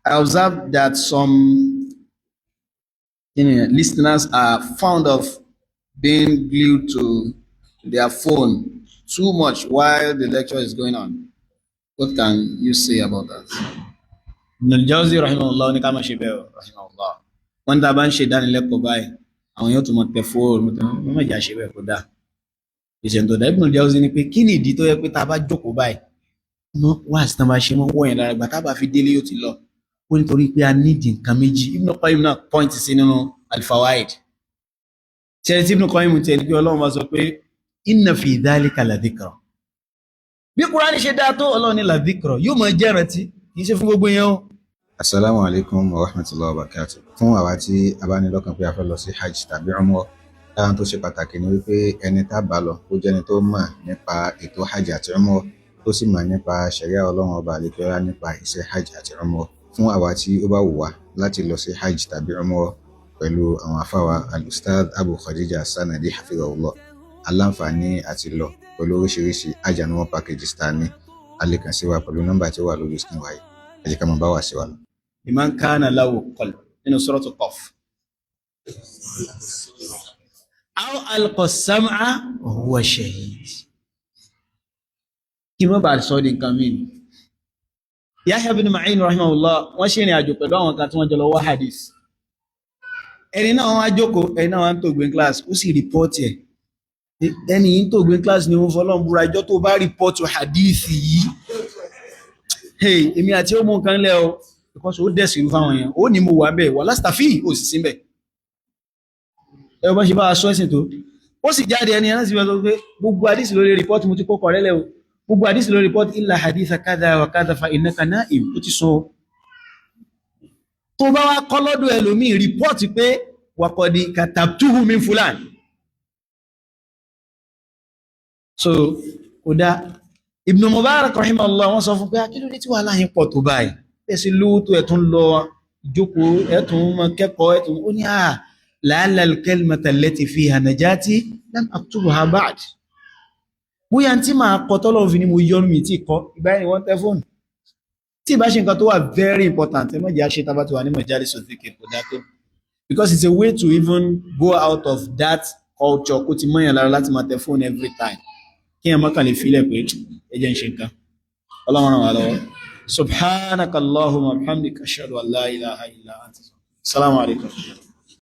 I observed that some listeners are fond of being glued to their phone too much while the lecture is going on. What can you say about that? Ibn al-Jawzi rahimahullah ní ká má ṣe bẹ́ẹ̀ o rahimahullah. Wọ́n tá bá ń ṣe ìdánilẹ́kọ̀ọ́ báyìí, àwọn yóò tún mọ̀ tẹ fóònù wọ́n má jà ṣe bẹ́ẹ̀ kó dáa. Ìṣẹ̀ntọ́ dá Ibn al-Jawzi ní pé kí ni ìdí tó yẹ pé tá a bá jókòó báyìí, wá sí tán bá ṣe mọ́ wọ́ yẹn lára gbà tá a bá fi délé yóò ti lọ. Ó nítorí pé a nídìí nǹkan méjì. Ibn Qayyim náà point sí nínú al-Fawaid. Ṣé tí Ibn Qayyim ti ẹni pé Ọlọ́run bá sọ pé inna fi dhalika la dhikra. Bí Kùránì ṣe dáa tó Ọlọ́run ní la dhikra yóò máa jẹ́ ìrántí kì í ṣe fún gbogbo yẹn o. Assalamu alaikum wa rahmatullahi wa barakatuh. Fún àwa tí a bá ní lọ́kàn pé a fẹ́ lọ sí hajj tàbí umrah, láwọn tó ṣe pàtàkì ni wípé ẹni tá bá lọ ó jẹ́ni tó mọ̀ nípa ètò hajj àti umrah tó sì mọ̀ nípa ṣẹ̀ríà Ọlọ́run ọba àlekèrè nípa iṣẹ́ hajj àti umrah. Fún àwa tí ó bá wù wá láti lọ sí hajj tàbí umrah pẹ̀lú àwọn afáwa Ustadh Abu Khadeejah As-Sanady hafizahullah, aláǹfààní àti lọ pẹ̀lú oríṣiríṣi hajj and umrah packages tá ní, a lè kàn sí wa pẹ̀lú nọ́mbà tí ó wà lórí screen wáyé. Ẹ jẹ́ ká máa bá wa sí wa lọ. Liman kana lahu qalb nínú Suratul Qaf. Aw alqa as-sam'a wa huwa shahid. Kí wọ́n bá sọ di nǹkan mìíràn. Yahya bin Ma'in rahimahullah wọ́n ṣe ìrìn àjò pẹ̀lú àwọn kan tí wọ́n jọ lọ wá hadith. Ẹni náà wọ́n á jókòó, ẹni náà wọ́n á tó gbé class, ó sì rìpọ́ọ̀tì ẹ̀. Ẹni yìí tó gbé class ni wọ́n fọlọ́n búra ìjọ tó bá rìpọ́ọ̀tì hadith yìí. Hey, èmi àti ó mú nǹkan lẹ́ o, because ó dẹ̀sì irú fáwọn èèyàn, ó ní mo wà bẹ́ẹ̀ wà lásìtàfí ò sì sí bẹ́ẹ̀. Ẹ bá ṣe bá aṣọ ẹ̀sìn tó, ó sì jáde ẹni ẹ̀rán sí wọ́n pé gbogbo hadith lórí rìpọ́ọ̀tì mo ti kó kọ̀rẹ́lẹ̀ o. Gbogbo hadith lórí report illa haditha kadha wa kadha fa innaka na'im ó ti sọ. Tó bá wá kọ́ lọ́dọ̀ ẹlòmíì report pé wa qad katabtuhu min fulan. So kódà Ibn Mubarak rahimahullah wọ́n sọ fún pé kí ló dé tí wàhálà yín pọ̀ tó báyìí ẹ̀sìn lówó tó ẹ̀tún lọ ìjókòó ẹ̀tún mọ́ kẹ́kọ̀ọ́ ẹ̀tún ó ní la'alla al-kalimata allati fiha najati lam aktubuha ba'd. Bóyá tí máa kọ tọ́lọ̀ fi ní mo yọ́nú mi tí kọ ìbáyìí wọ́n tẹ́ fóònù tí ìbá ṣe nǹkan tó wà very important ẹ mọ́jà ṣe tàbátí wà ní mọ̀jáde certificate kò dá tó, because it's a way to even go out of that culture kó ti mọ́yàn lára láti máa tẹ fóònù every time kí ẹ mọ́kàn lè fílẹ̀ pé ẹ jẹ́ ń ṣe nǹkan. Ọlọ́run ràn wá lọ́wọ́. Subhanakallahumma wa bihamdika ashhadu an la ilaha illa anta. Assalamu alaikum.